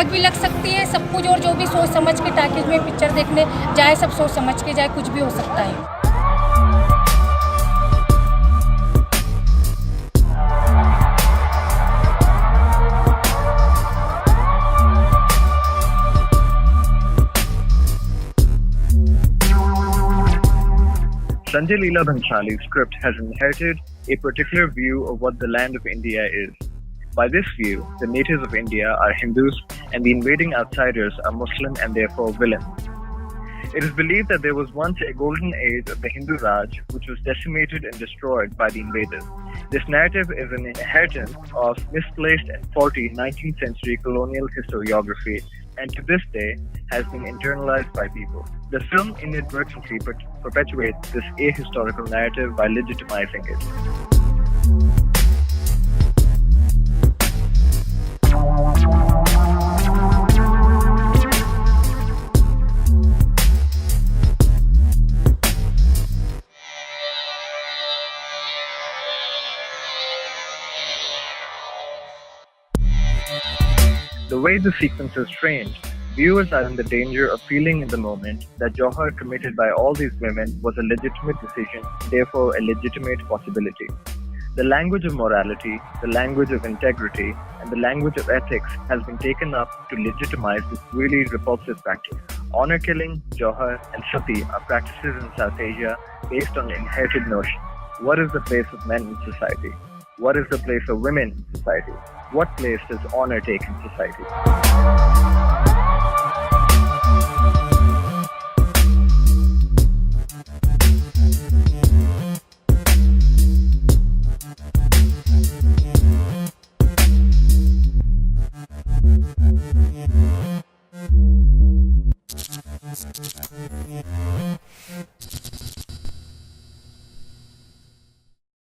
आग भी लग सकती है, सब कुछ, और जो भी सोच समझ के टाकीज में पिक्चर देखने जाए, सब सोच समझ के जाए, कुछ भी हो सकता है। Sanjay Leela Bhansali's script has inherited a particular view of what the land of India is. By this view, the natives of India are Hindus and the invading outsiders are Muslim and therefore villains. It is believed that there was once a golden age of the Hindu Raj which was decimated and destroyed by the invaders. This narrative is an inheritance of misplaced and faulty 19th century colonial historiography and to this day has been internalized by people. The film inadvertently perpetuates this ahistorical narrative by legitimizing it. The way the sequence is framed, viewers are in the danger of feeling in the moment that Johar committed by all these women was a legitimate decision, therefore a legitimate possibility. The language of morality, the language of integrity, and the language of ethics has been taken up to legitimize this really repulsive practice. Honor killing, Johar, and Sati are practices in South Asia based on inherited notions. What is the place of men in society? What is the place of women in society? What place does honor take in society?